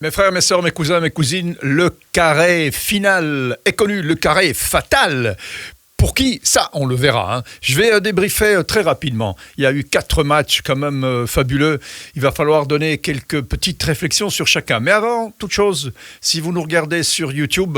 Mes frères, mes sœurs, mes cousins, mes cousines, le carré final est connu, le carré fatal. Pour qui? Ça, on le verra. Hein. Je vais débriefer très rapidement. Il y a eu 4 matchs quand même fabuleux. Il va falloir donner quelques petites réflexions sur chacun. Mais avant toute chose, si vous nous regardez sur YouTube,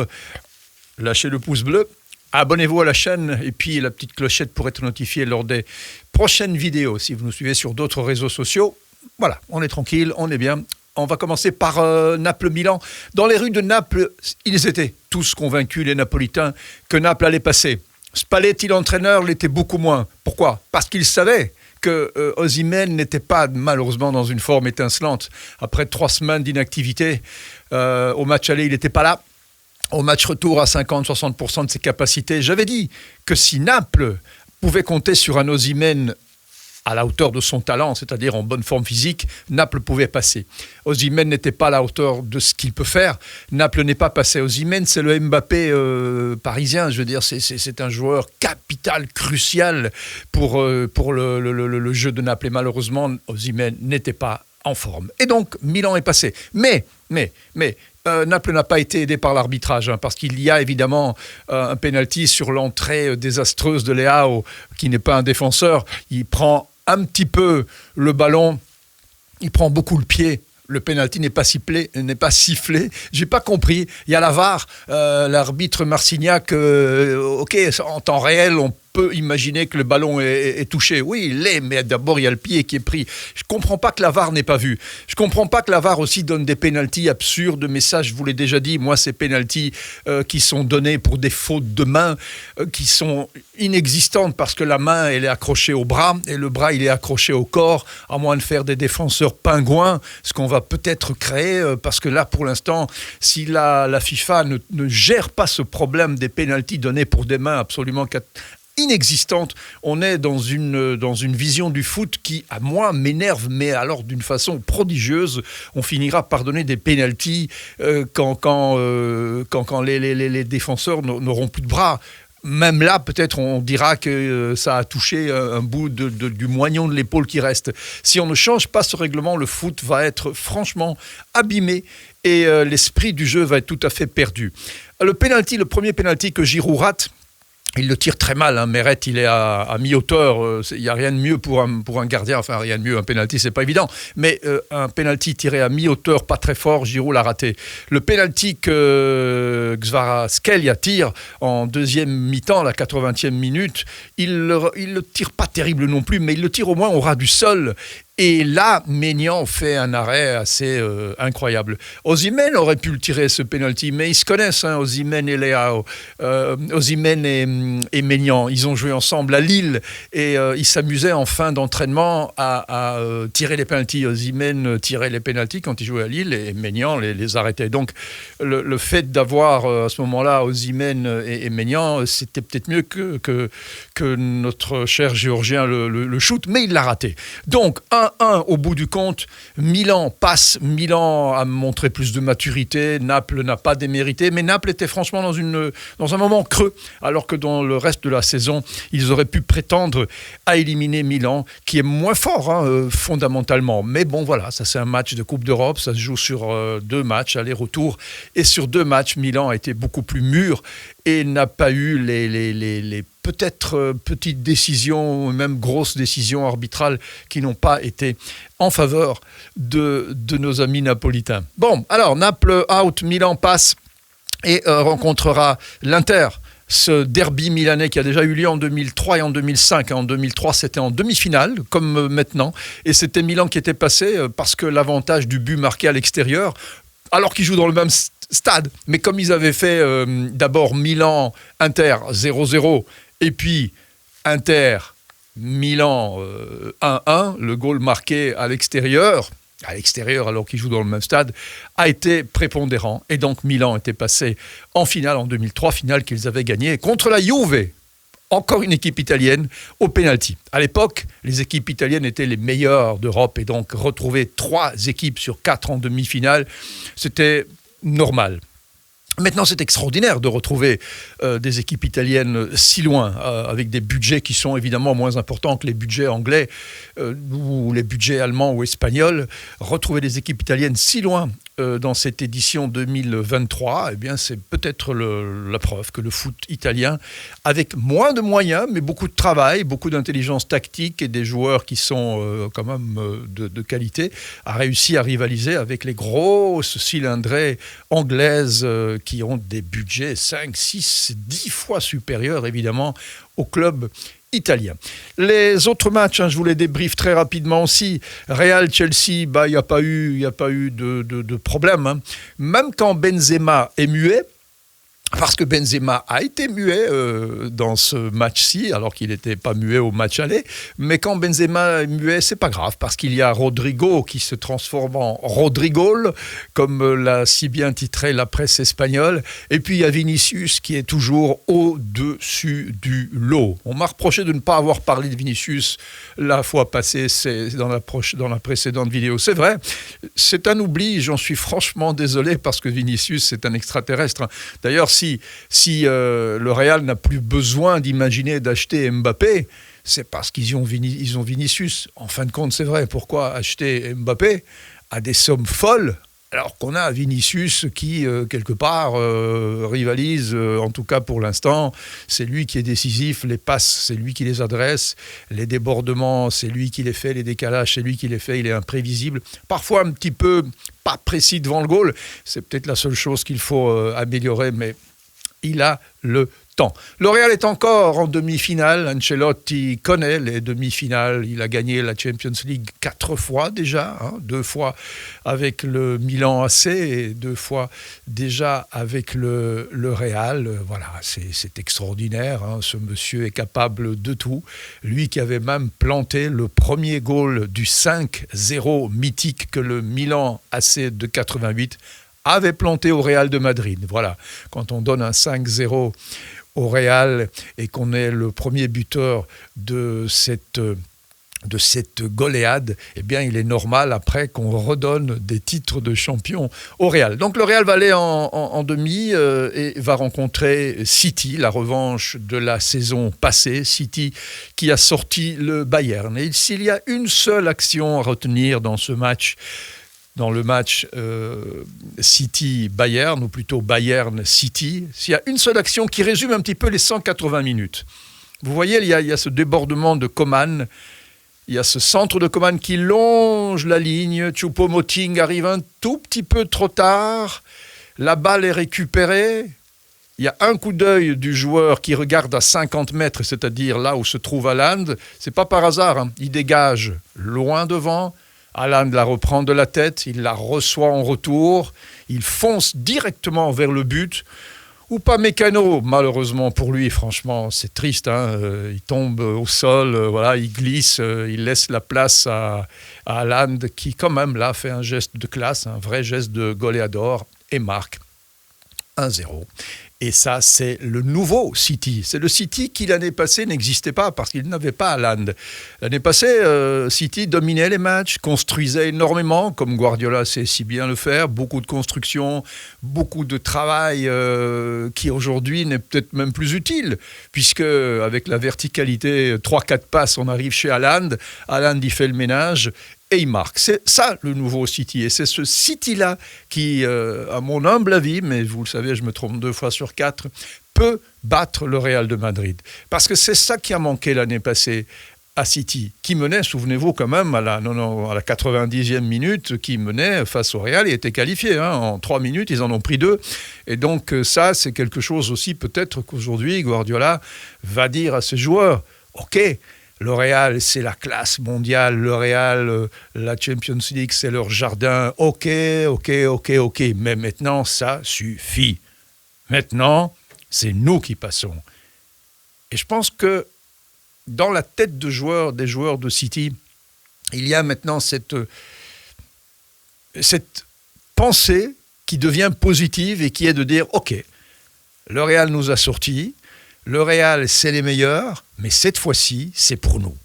lâchez le pouce bleu. Abonnez-vous à la chaîne et puis la petite clochette pour être notifié lors des prochaines vidéos. Si vous nous suivez sur d'autres réseaux sociaux, voilà, on est tranquille, on est bien. On va commencer par Naples-Milan. Dans les rues de Naples, ils étaient tous convaincus, les Napolitains, que Naples allait passer. Spalletti, l'entraîneur, l'était beaucoup moins. Pourquoi? Parce qu'il savait que Osimhen n'était pas malheureusement dans une forme étincelante. Après 3 semaines d'inactivité, au match aller, il n'était pas là. Au match retour, à 50-60% de ses capacités. J'avais dit que si Naples pouvait compter sur un Osimhen à la hauteur de son talent, c'est-à-dire en bonne forme physique, Naples pouvait passer. Osimhen n'était pas à la hauteur de ce qu'il peut faire. Naples n'est pas passé. Osimhen, c'est le Mbappé parisien. Je veux dire, c'est un joueur capital, crucial pour le jeu de Naples. Et malheureusement, Osimhen n'était pas en forme. Et donc, Milan est passé. Mais Naples n'a pas été aidé par l'arbitrage, hein, parce qu'il y a évidemment un penalty sur l'entrée désastreuse de Leao, qui n'est pas un défenseur. Il prend un petit peu le ballon, il prend beaucoup le pied. Le penalty n'est pas sifflé. J'ai pas compris. Il y a la VAR, l'arbitre Marcignac. Ok, en temps réel, on peut imaginer que le ballon est touché. Oui, il l'est, mais d'abord, il y a le pied qui est pris. Je comprends pas que la VAR n'ait pas vu. Je comprends pas que la VAR aussi donne des pénaltys absurdes, mais ça, je vous l'ai déjà dit, moi, ces pénaltys qui sont donnés pour des fautes de main, qui sont inexistantes parce que la main, elle est accrochée au bras, et le bras, il est accroché au corps, à moins de faire des défenseurs pingouins, ce qu'on va peut-être créer, parce que là, pour l'instant, si la FIFA ne gère pas ce problème des pénaltys donnés pour des mains absolument inexistante, on est dans une vision du foot qui, à moi, m'énerve, mais alors d'une façon prodigieuse. On finira par donner des pénaltys quand les défenseurs n'auront plus de bras. Même là, peut-être, on dira que ça a touché un bout du moignon de l'épaule qui reste. Si on ne change pas ce règlement, le foot va être franchement abîmé et l'esprit du jeu va être tout à fait perdu. Le premier pénalty que Giroud rate, il le tire très mal, hein. Meret, il est à mi-hauteur. Il n'y a rien de mieux pour un gardien. Enfin, rien de mieux, un pénalty, c'est pas évident. Mais un pénalty tiré à mi-hauteur, pas très fort, Giroud l'a raté. Le pénalty que Kvaratskhelia tire en deuxième mi-temps, la 80e minute, il le tire pas terrible non plus, mais il le tire au moins au ras du sol. Et là, Maignan fait un arrêt assez incroyable. Osimhen aurait pu le tirer, ce penalty, mais ils se connaissent, hein, Osimhen et Leao. Osimhen et Maignan, ils ont joué ensemble à Lille et ils s'amusaient en fin d'entraînement à tirer les penaltys. Osimhen tirait les penaltys quand il jouait à Lille et Maignan les arrêtait. Donc le fait d'avoir à ce moment-là Osimhen et Maignan, c'était peut-être mieux que notre cher Géorgien le shoot, mais il l'a raté. Donc 1-1 au bout du compte, Milan passe, Milan a montré plus de maturité, Naples n'a pas démérité, mais Naples était franchement dans un moment creux, alors que dans le reste de la saison, ils auraient pu prétendre à éliminer Milan, qui est moins fort, hein, fondamentalement. Mais bon, voilà, ça c'est un match de Coupe d'Europe, ça se joue sur 2 matchs, aller-retour, et sur 2 matchs, Milan a été beaucoup plus mûr et n'a pas eu les peut-être petites décisions, même grosses décisions arbitrales qui n'ont pas été en faveur de nos amis napolitains. Bon, alors Naples out, Milan passe et rencontrera l'Inter. Ce derby milanais qui a déjà eu lieu en 2003 et en 2005. En 2003, c'était en demi-finale, comme maintenant. Et c'était Milan qui était passé parce que l'avantage du but marqué à l'extérieur, alors qu'ils jouent dans le même stade. Mais comme ils avaient fait d'abord Milan-Inter 0-0, et puis Inter-Milan 1-1, le goal marqué à l'extérieur alors qu'ils jouent dans le même stade, a été prépondérant. Et donc Milan était passé en finale en 2003, finale qu'ils avaient gagnée contre la Juve. Encore une équipe italienne au pénalty. À l'époque, les équipes italiennes étaient les meilleures d'Europe et donc retrouver 3 équipes sur 4 en demi-finale, c'était normal. Maintenant, c'est extraordinaire de retrouver des équipes italiennes si loin, avec des budgets qui sont évidemment moins importants que les budgets anglais ou les budgets allemands ou espagnols. Retrouver des équipes italiennes si loin dans cette édition 2023, eh bien, c'est peut-être la preuve que le foot italien, avec moins de moyens, mais beaucoup de travail, beaucoup d'intelligence tactique et des joueurs qui sont quand même de qualité, a réussi à rivaliser avec les grosses cylindrées anglaises qui ont des budgets 5, 6, 10 fois supérieurs, évidemment, aux clubs italien. Les autres matchs, je vous les débriefe très rapidement aussi. Real-Chelsea, il n'y a pas eu de problème. Même quand Benzema est muet, parce que Benzema a été muet dans ce match-ci, alors qu'il n'était pas muet au match aller. Mais quand Benzema est muet, c'est pas grave, parce qu'il y a Rodrigo qui se transforme en Rodrigol, comme l'a si bien titré la presse espagnole. Et puis il y a Vinicius qui est toujours au-dessus du lot. On m'a reproché de ne pas avoir parlé de Vinicius la fois passée, c'est dans la précédente vidéo. C'est vrai, c'est un oubli, j'en suis franchement désolé, parce que Vinicius, c'est un extraterrestre. D'ailleurs, si le Real n'a plus besoin d'imaginer d'acheter Mbappé, c'est parce qu'ils ont Vinicius. En fin de compte, c'est vrai. Pourquoi acheter Mbappé à des sommes folles alors qu'on a Vinicius qui, quelque part, rivalise, en tout cas pour l'instant. C'est lui qui est décisif, les passes, c'est lui qui les adresse, les débordements, c'est lui qui les fait, les décalages, c'est lui qui les fait, il est imprévisible. Parfois un petit peu pas précis devant le goal, c'est peut-être la seule chose qu'il faut améliorer, mais il a le temps. Le Real est encore en demi-finale. Ancelotti connaît les demi-finales. Il a gagné la Champions League 4 fois déjà, 2 fois avec le Milan AC et 2 fois déjà avec le Real. Voilà, c'est extraordinaire. Ce monsieur est capable de tout. Lui qui avait même planté le premier goal du 5-0 mythique que le Milan AC de 88 avait planté au Real de Madrid. Voilà, quand on donne un 5-0 au Real et qu'on est le premier buteur de cette goléade, eh bien, il est normal après qu'on redonne des titres de champion au Real. Donc le Real va aller en demi et va rencontrer City, la revanche de la saison passée. City qui a sorti le Bayern. Et s'il y a une seule action à retenir dans ce match, dans le match City-Bayern, ou plutôt Bayern-City, s'il y a une seule action qui résume un petit peu les 180 minutes. Vous voyez, il y a ce débordement de Coman, il y a ce centre de Coman qui longe la ligne, Choupo-Moting arrive un tout petit peu trop tard, la balle est récupérée, il y a un coup d'œil du joueur qui regarde à 50 mètres, c'est-à-dire là où se trouve Haaland, c'est pas par hasard, il dégage loin devant, Haaland la reprend de la tête, il la reçoit en retour, il fonce directement vers le but. Ou pas Mécano, malheureusement pour lui, franchement, c'est triste. Il tombe au sol, voilà, il glisse, il laisse la place à Haaland qui, quand même, là, fait un geste de classe, un vrai geste de goléador et marque 1-0. Et ça, c'est le nouveau City. C'est le City qui, l'année passée, n'existait pas parce qu'il n'avait pas Haaland. L'année passée, City dominait les matchs, construisait énormément, comme Guardiola sait si bien le faire. Beaucoup de construction, beaucoup de travail qui, aujourd'hui, n'est peut-être même plus utile. Puisque, avec la verticalité, 3-4 passes, on arrive chez Haaland. Haaland, il fait le ménage. Et il marque. C'est ça le nouveau City. Et c'est ce City-là qui, à mon humble avis, mais vous le savez, je me trompe 2 fois sur 4, peut battre le Real de Madrid. Parce que c'est ça qui a manqué l'année passée à City, qui menait, souvenez-vous quand même, à la 90e minute, qui menait face au Real et était qualifié. En 3 minutes, ils en ont pris 2. Et donc ça, c'est quelque chose aussi, peut-être qu'aujourd'hui, Guardiola va dire à ses joueurs, « Ok, le Real, c'est la classe mondiale. Le Real, la Champions League, c'est leur jardin. Ok. Mais maintenant, ça suffit. Maintenant, c'est nous qui passons. » Et je pense que dans la tête des joueurs de City, il y a maintenant cette pensée qui devient positive et qui est de dire « Ok, le Real nous a sortis. Le Real, c'est les meilleurs, mais cette fois-ci, c'est pour nous. »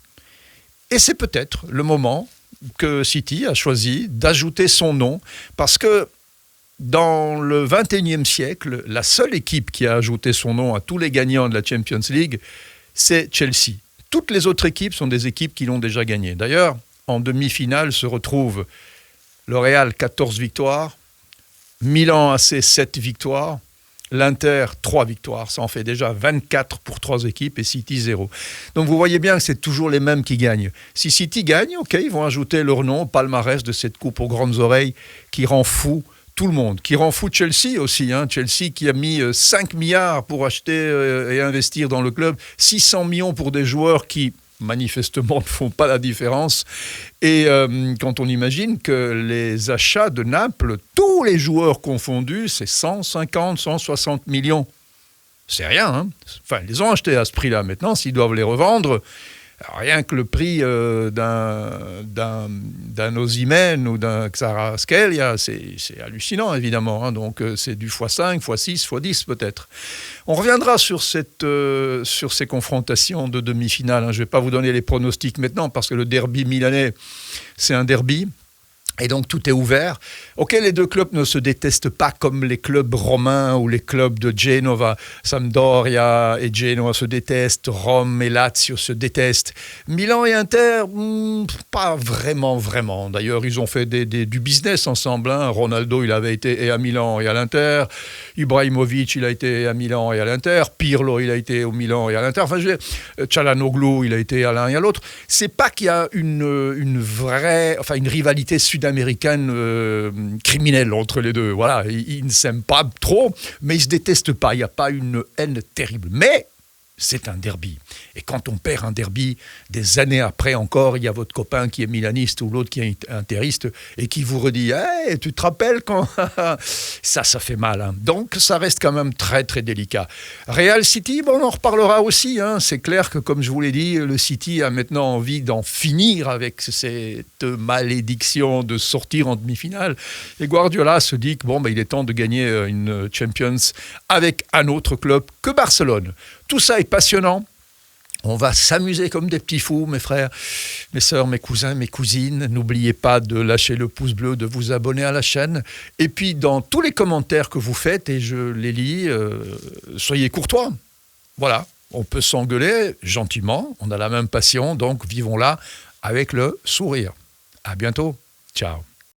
Et c'est peut-être le moment que City a choisi d'ajouter son nom, parce que dans le XXIe siècle, la seule équipe qui a ajouté son nom à tous les gagnants de la Champions League, c'est Chelsea. Toutes les autres équipes sont des équipes qui l'ont déjà gagné. D'ailleurs, en demi-finale se retrouve le Real, 14 victoires, Milan AC 7 victoires. L'Inter, 3 victoires. Ça en fait déjà 24 pour 3 équipes et City, 0. Donc vous voyez bien que c'est toujours les mêmes qui gagnent. Si City gagne, ok, ils vont ajouter leur nom au palmarès de cette coupe aux grandes oreilles qui rend fou tout le monde, qui rend fou Chelsea aussi. Chelsea qui a mis 5 milliards pour acheter et investir dans le club, 600 millions pour des joueurs qui manifestement ne font pas la différence. Et quand on imagine que les achats de Naples, tous les joueurs confondus, c'est 150, 160 millions. C'est rien, hein. Enfin, ils les ont achetés à ce prix-là. Maintenant, s'ils doivent les revendre, rien que le prix d'un Osimhen ou d'un Kvaratskhelia, c'est hallucinant, évidemment. Donc, c'est du x5, x6, x10 peut-être. On reviendra sur ces confrontations de demi-finale. Je ne vais pas vous donner les pronostics maintenant parce que le derby milanais, c'est un derby. Et donc, tout est ouvert. Ok, les deux clubs ne se détestent pas comme les clubs romains ou les clubs de Genova. Sampdoria et Genoa se détestent. Rome et Lazio se détestent. Milan et Inter, pas vraiment. D'ailleurs, ils ont fait du business ensemble. Ronaldo, il avait été et à Milan et à l'Inter. Ibrahimovic, il a été à Milan et à l'Inter. Pirlo, il a été au Milan et à l'Inter. Enfin, Çalhanoğlu, il a été à l'un et à l'autre. C'est pas qu'il y a une rivalité sud-américaine criminelle entre les deux. Voilà, ils ne s'aiment pas trop, mais ils ne se détestent pas. Il n'y a pas une haine terrible. Mais c'est un derby. Et quand on perd un derby, des années après encore, il y a votre copain qui est milaniste ou l'autre qui est interiste et qui vous redit « Hey, tu te rappelles quand… » Ça fait mal. Donc, ça reste quand même très, très délicat. Real City, on en reparlera aussi. C'est clair que, comme je vous l'ai dit, le City a maintenant envie d'en finir avec cette malédiction de sortir en demi-finale. Et Guardiola se dit que il est temps de gagner une Champions avec un autre club que Barcelone. Tout ça est passionnant. On va s'amuser comme des petits fous, mes frères, mes sœurs, mes cousins, mes cousines. N'oubliez pas de lâcher le pouce bleu, de vous abonner à la chaîne. Et puis, dans tous les commentaires que vous faites, et je les lis, soyez courtois. Voilà, on peut s'engueuler gentiment. On a la même passion, donc vivons-la avec le sourire. À bientôt. Ciao.